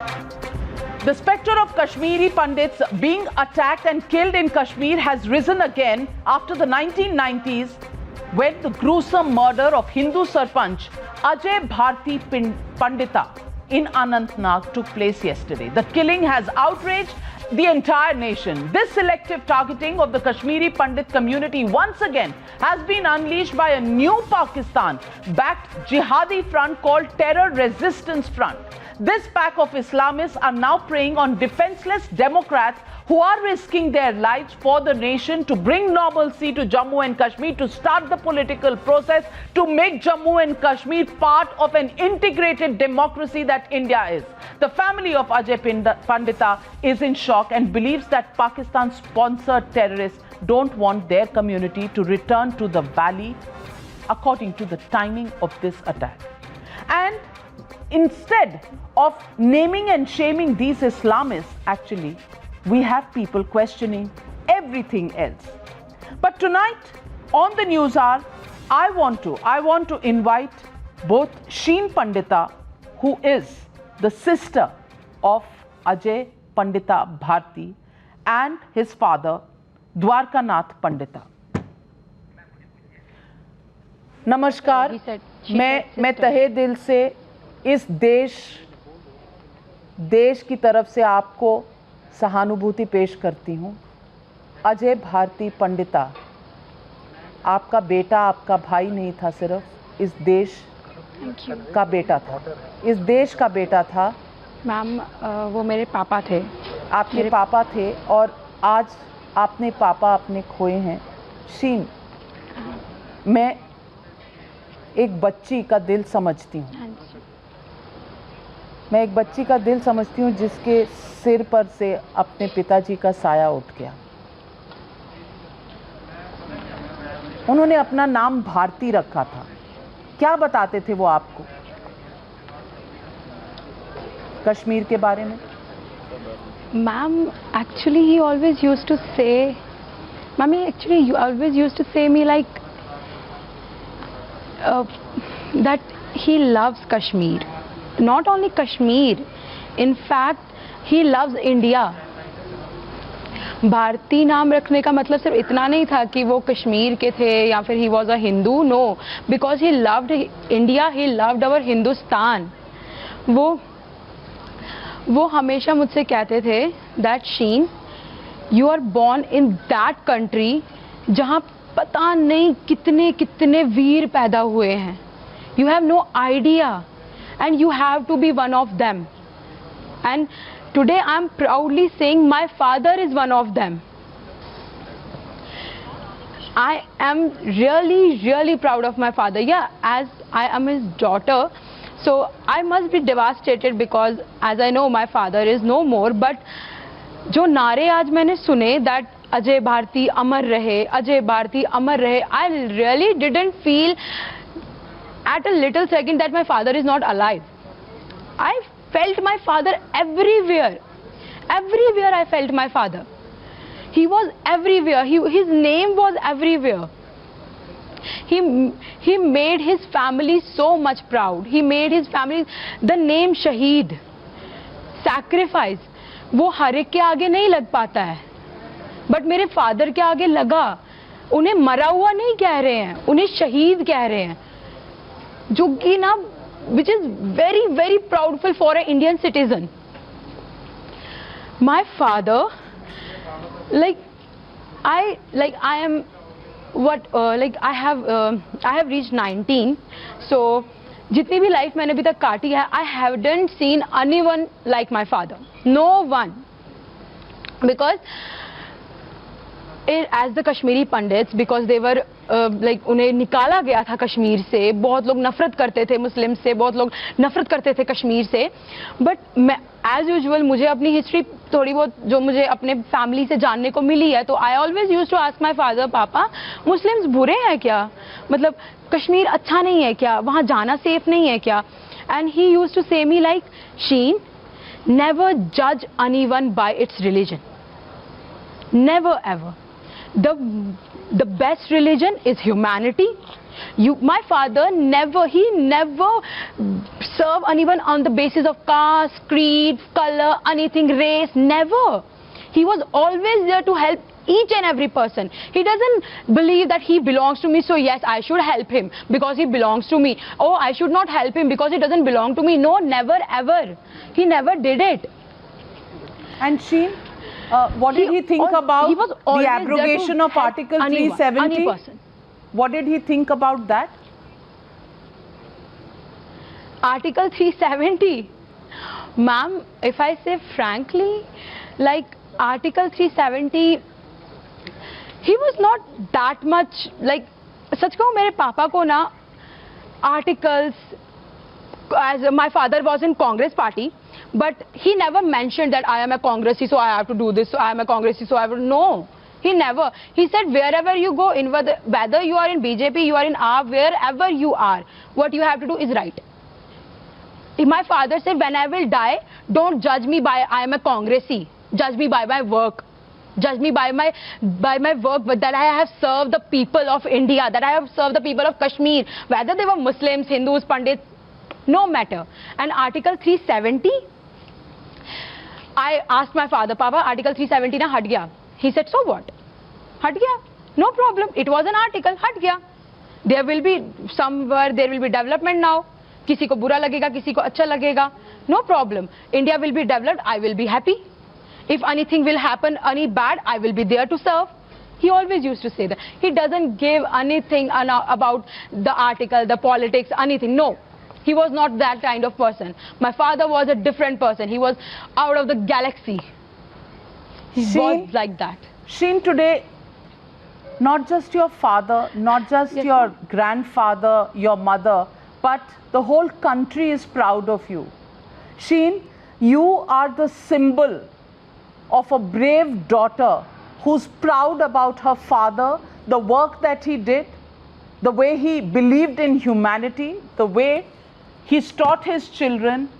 The spectre of Kashmiri Pandits being attacked and killed in Kashmir has risen again after the 1990s when the gruesome murder of Hindu Sarpanch Ajay Bharti Pandita in Anantnag took place yesterday. The killing has outraged the entire nation. This selective targeting of the Kashmiri Pandit community once again has been unleashed by a new Pakistan-backed jihadi front called Terror Resistance Front. This pack of Islamists are now preying on defenseless Democrats who are risking their lives for the nation to bring normalcy to Jammu and Kashmir, to start the political process, to make Jammu and Kashmir part of an integrated democracy that India is. The family of Ajay Pandita is in shock and believes that Pakistan-sponsored terrorists don't want their community to return to the valley according to the timing of this attack. And instead of naming and shaming these Islamists, actually, we have people questioning everything else. But tonight on the News Hour, I want to invite both Sheen Pandita, who is the sister of Ajay Pandita Bharti, and his father, Dwarkanath Pandita. नमस्कार, मैं तहे दिल से इस देश की तरफ से आपको सहानुभूति पेश करती हूँ। अजय भारती पंडिता आपका बेटा, आपका भाई नहीं था, सिर्फ इस देश का बेटा था, इस देश का बेटा था। मैम, वो मेरे पापा थे। आपके पापा थे और आज आपने पापा अपने खोए हैं। शीन, मैं एक बच्ची का दिल समझती हूँ। मैं एक बच्ची का दिल समझती हूँ जिसके सिर पर से अपने पिताजी का साया उठ गया। उन्होंने अपना नाम भारती रखा था। क्या बताते थे वो आपको कश्मीर के बारे में? Ma'am, actually he always used to say, Mummy, actually you always used to say me like that he loves Kashmir. Not only Kashmir, in fact he loves India. Bharti नाम रखने का मतलब सिर्फ इतना नहीं था कि वो कश्मीर के थे या फिर he was a Hindu. No, because he loved India, he loved our Hindustan. वो हमेशा मुझसे कहते थे that Sheen, you are born in that country जहाँ पता नहीं कितने कितने वीर पैदा हुए हैं. You have no idea. And you have to be one of them. And today I am proudly saying my father is one of them. I am really proud of my father. Yeah, as I am his daughter, so I must be devastated because as I know my father is no more. But जो नारे आज मैंने सुने that Ajay Bharti अमर रहे, अजय भारती अमर रहे, I really didn't feel at a little second that my father is not alive. I felt my father everywhere. Everywhere I felt my father. He was everywhere. His name was everywhere. He made his family so much proud. He made his family the name Shaheed. Sacrifice. वो हर एक के आगे नहीं लग पाता है, but मेरे father के आगे लगा. उन्हें मरा हुआ नहीं कह रहे हैं, उन्हें शहीद कह रहे हैं, जो कि ना which is very proudful for an Indian citizen. My father, I have reached 19, so जितनी भी लाइफ मैंने अभी तक काटी है, I haven't seen anyone like my father, no one, because as the Kashmiri Pandits, because they were उन्हें निकाला गया था कश्मीर से. बहुत लोग नफरत करते थे मुस्लिम से, बहुत लोग नफरत करते थे कश्मीर से. बट मैं एज यूजुअल मुझे अपनी हिस्ट्री थोड़ी बहुत जो मुझे अपने फैमिली से जानने को मिली है, तो I always used to ask my father, पापा मुस्लिम्स बुरे हैं क्या? मतलब कश्मीर अच्छा नहीं है क्या? वहाँ जाना सेफ नहीं है क्या? एंड ही यूज टू से मी लाइक, शीन, नेवर जज anyone bye it's religion, never ever. The best religion is humanity, My father never served anyone on the basis of caste, creed, color, anything, race, never. He was always there to help each and every person. He doesn't believe that he belongs to me, so yes, I should help him because he belongs to me. Oh, I should not help him because he doesn't belong to me. No, never ever. He never did it. And Sheen, what did he think about the abrogation of Article 370? What did he think about that? Article 370? Ma'am, if I say frankly, like Article 370, he was not that much like, सच कहूँ मेरे पापा को ना articles, as my father was in Congress party, but he never mentioned that I am a Congressee, so I have to do this, so I am a Congressee, so I will. No, he never. He said wherever you go, in whether you are in BJP, you are in AAP, wherever you are, what you have to do is right. My father said, when I will die, don't judge me by I am a Congressee. Judge me by my work. Judge me by my work, but that I have served the people of India, that I have served the people of Kashmir, whether they were Muslims, Hindus, Pandits, no matter. And Article 370, I asked my father, Papa, Article 370 na hat gaya. He said, so what? Hat gaya. No problem. It was an article. Hat gaya. There will be somewhere, there will be development now. किसी को बुरा लगेगा, किसी को अच्छा लगेगा. No problem. India will be developed. I will be happy. If anything will happen, any bad, I will be there to serve. He always used to say that. He doesn't give anything about the article, the politics, anything. No. He was not that kind of person. My father was a different person. He was out of the galaxy. He was like that. Sheen, today, not just your father, not just your grandfather, your mother, but the whole country is proud of you. Sheen, you are the symbol of a brave daughter who's proud about her father, the work that he did, the way he believed in humanity, the way he's taught his children.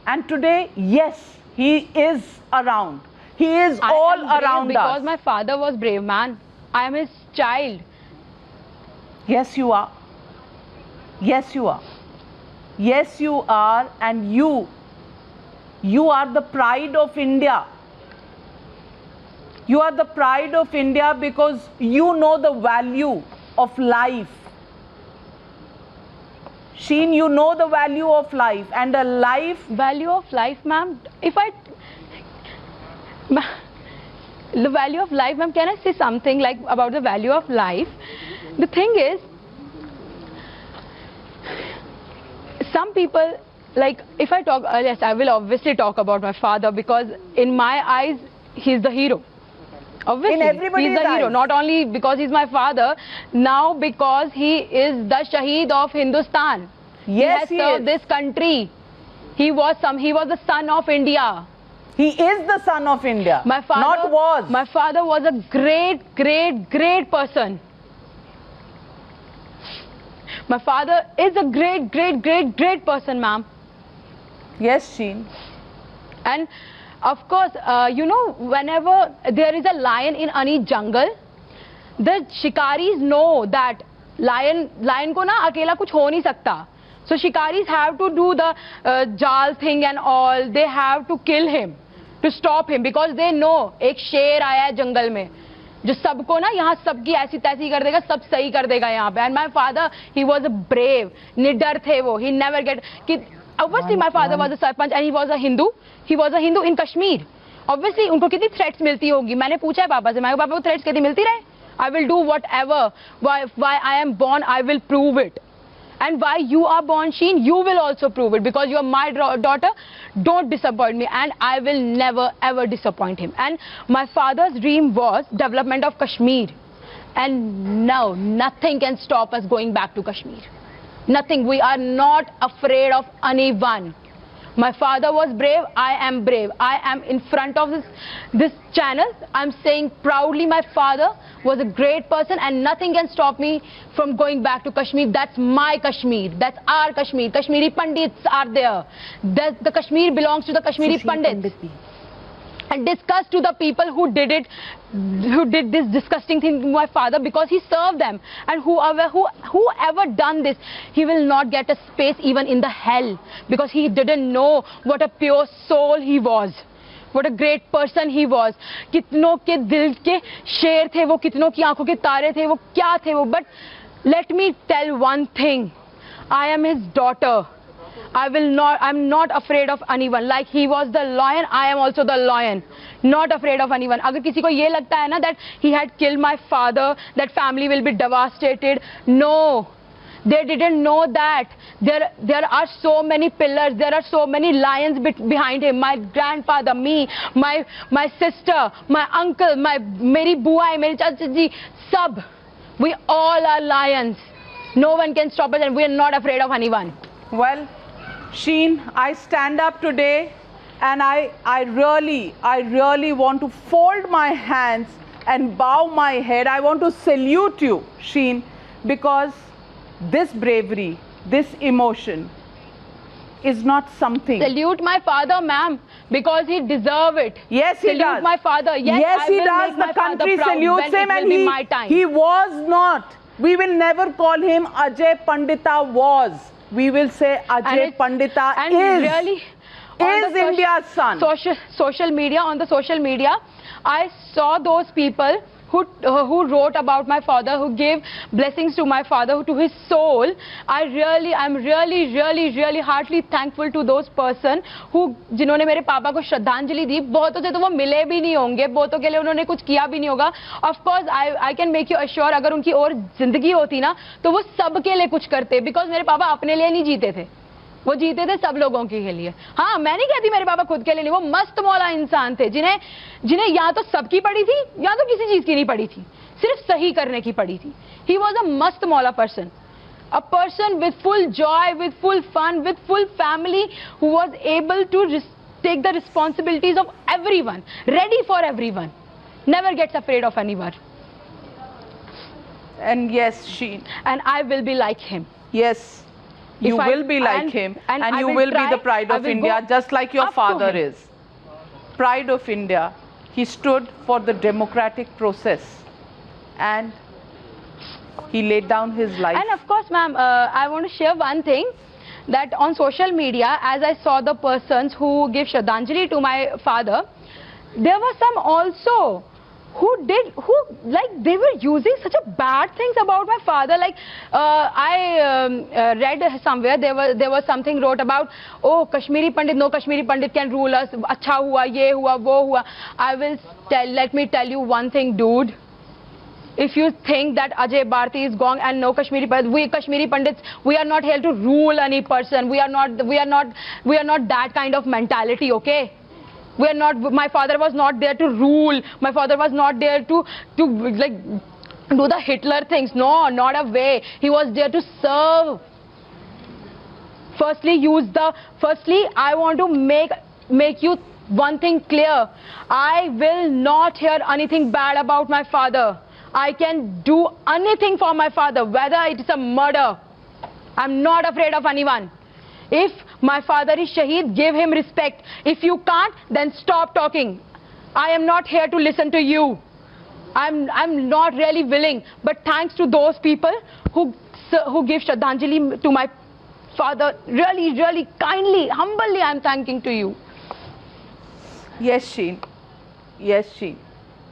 And today, yes, he is around. He is all around us. Because my father was brave, man. I am his child. Yes, you are. Yes, you are. Yes, you are. And you are the pride of India. You are the pride of India because you know the value of life. Sheen, you know the value of life, and a life... Value of life, ma'am. The value of life, ma'am, can I say something like about the value of life? The thing is, some people, like, if I talk, yes, I will obviously talk about my father because in my eyes, he's the hero. Obviously, he's the hero, not only because he's my father, now because he is the Shaheed of Hindustan. Yes, he has served this country. He was the son of India. He is the son of India. My father, not was. My father was a great, great, great person. My father is a great, great, great, great person, ma'am. Yes, Sheen. And of course, you know, whenever there is a lion in any jungle, the shikaris know that lion ko na akela kuch ho nahi sakta. So shikaris have to do the jal thing and all. They have to kill him to stop him because they know एक शेर आया है जंगल में जो सबको ना यहाँ सबकी ऐसी तैसी कर देगा, सब सही कर देगा यहाँ पे. And my father, he was a brave, निडर थे वो. He never get कि obviously my father was a sarpanch and he was a Hindu. He was a Hindu in Kashmir. Obviously उनको कितनी threats मिलती होगी. मैंने पूछा है पापा से, मैं पापा को threats कितनी मिलती रहे. I will do whatever. Why I am born, I will prove it. And why you are born, Sheen, you will also prove it because you are my daughter. Don't disappoint me, and I will never ever disappoint him. And my father's dream was development of Kashmir, and no, nothing can stop us going back to Kashmir. Nothing. We are not afraid of anyone. My father was brave. I am brave. I am in front of this channel. I'm saying proudly my father was a great person and nothing can stop me from going back to Kashmir. That's my Kashmir. That's our Kashmir. Kashmiri Pandits are there. The Kashmir belongs to the Kashmiri Pandits. and discuss to the people who did it, who did this disgusting thing to my father, because he served them, and whoever done this, he will not get a space even in the hell, because he didn't know what a pure soul he was, what a great person he was. कितनों के दिल के शेर थे वो, कितनों की आंखों के तारे थे वो, क्या थे वो. But let me tell one thing, I am his daughter. I'm not afraid of anyone. Like he was the lion, I am also the lion. Not afraid of anyone. अगर किसी को ये लगता है ना that he had killed my father, that family will be devastated. No, they didn't know that. There are so many pillars, there are so many lions behind him. My grandfather, me, my sister, my uncle, मेरी बुआएं, मेरी चाचा जी, सब. We all are lions. No one can stop us, and we are not afraid of anyone. Well, Sheen, I stand up today and I really want to fold my hands and bow my head. I want to salute you, Sheen, because this bravery, this emotion is not something. Salute my father, ma'am, because he deserves it. Yes, he does. Salute my father. Yes, he does. The country salutes him, and he was not. We will never call him Ajay Pandita was. We will say Ajay Pandita is. Really, is India's son. Social media, on the social media, I saw those people who wrote about my father, who gave blessings to my father, to his soul. I'm really heartily thankful to those person who जिन्होंने मेरे पापा को श्रद्धांजलि दी. बहुतों से तो वो मिले भी नहीं होंगे, बहुतों के लिए उन्होंने कुछ किया भी नहीं होगा. Of course, I can make you assure, अगर उनकी और जिंदगी होती ना तो वो सबके लिए कुछ करते, because मेरे पापा अपने लिए नहीं जीते थे, वो जीते थे सब लोगों के लिए. हाँ, मैं नहीं कहती मेरे पापा खुद के लिए नहीं, वो मस्त मौला इंसान थे जिन्हें या तो सबकी पड़ी थी या तो किसी चीज की नहीं पड़ी थी, सिर्फ सही करने की पड़ी थी. He was a mast mauला person, a person with full joy, with full fun, with full family, who was able to take the responsibilities of everyone, ready for everyone, never gets afraid of anyone. And yes, Sheen, and I will be like him. Yes. You will be like him, and you will be the pride of India, just like your father is. Pride of India. He stood for the democratic process, and he laid down his life. And of course, ma'am, I want to share one thing, that on social media, as I saw the persons who give Shraddhanjali to my father, there were some also they were using such a bad things about my father. Like I read somewhere, there was something wrote about, oh, Kashmiri Pandit, no Kashmiri Pandit can rule us, acha hua, ye hua, wo hua. Let me tell you one thing, dude. If you think that Ajay Bharti is gone and no Kashmiri Pandit, we Kashmiri Pandits, we are not here to rule any person. We are not that kind of mentality, okay? We are not. My father was not there to rule. My father was not there to like do the Hitler things. No, not a way. He was there to serve. Firstly, I want to make you one thing clear. I will not hear anything bad about my father. I can do anything for my father, whether it is a murder. I'm not afraid of anyone. If my father is Shaheed, give him respect. If you can't, then stop talking. I am not here to listen to you. I'm not really willing. But thanks to those people who give Shraddhanjali to my father, really kindly, humbly, I'm thanking to you. Yes, Sheen. Yes, Sheen.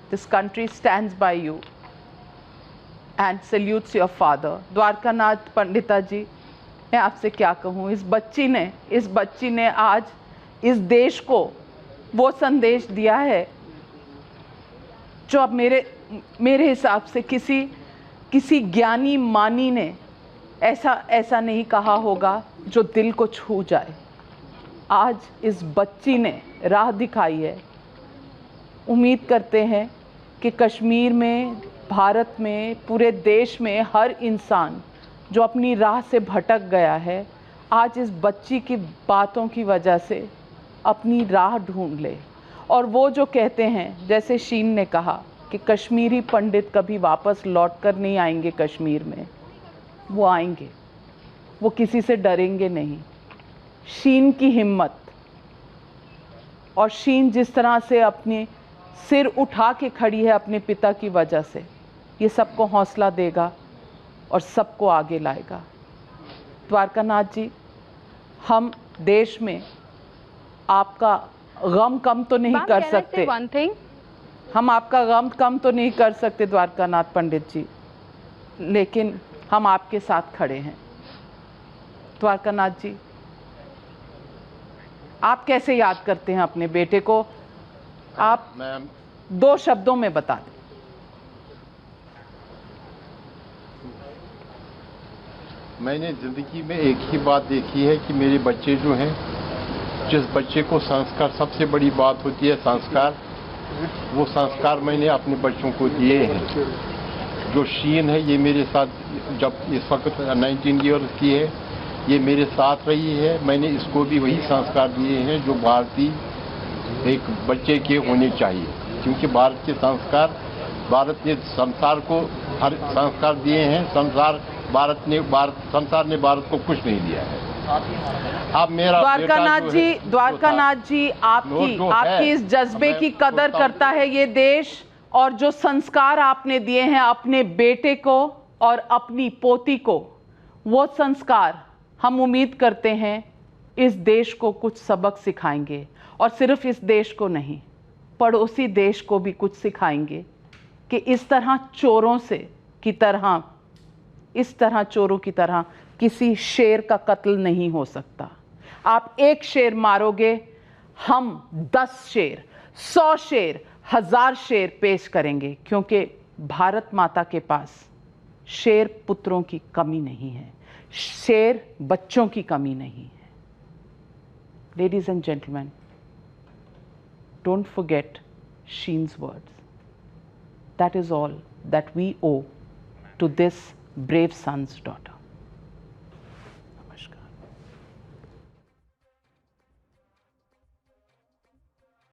This country stands by you and salutes your father. Dwarkanath Pandita ji, मैं आपसे क्या कहूँ, इस बच्ची ने आज इस देश को वो संदेश दिया है जो अब मेरे हिसाब से किसी ज्ञानी मानी ने ऐसा नहीं कहा होगा, जो दिल को छू जाए. आज इस बच्ची ने राह दिखाई है. उम्मीद करते हैं कि कश्मीर में, भारत में, पूरे देश में हर इंसान जो अपनी राह से भटक गया है, आज इस बच्ची की बातों की वजह से अपनी राह ढूंढ ले. और वो जो कहते हैं, जैसे शीन ने कहा कि कश्मीरी पंडित कभी वापस लौट कर नहीं आएंगे कश्मीर में, वो आएंगे, वो किसी से डरेंगे नहीं. शीन की हिम्मत और शीन जिस तरह से अपने सिर उठा के खड़ी है अपने पिता की वजह से, ये सबको हौसला देगा और सबको आगे लाएगा। द्वारकानाथ जी, हम देश में आपका गम कम तो नहीं Ma'am, कर can I say सकते, one thing? हम आपका गम कम तो नहीं कर सकते द्वारकानाथ पंडित जी, लेकिन हम आपके साथ खड़े हैं। द्वारकानाथ जी, आप कैसे याद करते हैं अपने बेटे को? आप मैम 2 शब्दों में बता दें। मैंने ज़िंदगी में एक ही बात देखी है कि मेरे बच्चे जो हैं, जिस बच्चे को संस्कार, सबसे बड़ी बात होती है संस्कार, वो संस्कार मैंने अपने बच्चों को दिए हैं। जो शीन है ये मेरे साथ जब इस वक्त 19 ईयर्स की है, ये मेरे साथ रही है। मैंने इसको भी वही संस्कार दिए हैं जो भारतीय एक बच्चे के होने चाहिए, क्योंकि भारत के संस्कार, भारत ने संसार को हर संस्कार दिए हैं। संसार ने भारत को कुछ नहीं दिया है। अब मेरा द्वारकानाथ जी, आपकी इस जज्बे की कदर करता है ये देश, और जो संस्कार आपने दिए हैं अपने बेटे को और अपनी पोती को, वो संस्कार हम उम्मीद करते हैं इस देश को कुछ सबक सिखाएंगे, और सिर्फ इस देश को नहीं, पड़ोसी देश को भी कुछ सिखाएंगे कि इस तरह चोरों की तरह किसी शेर का कत्ल नहीं हो सकता। आप एक शेर मारोगे, हम 10 शेर, 100 शेर, 1000 शेर पेश करेंगे, क्योंकि भारत माता के पास शेर पुत्रों की कमी नहीं है, शेर बच्चों की कमी नहीं है। Ladies and gentlemen, don't forget Sheen's words. That is all that we owe to this brave son's daughter.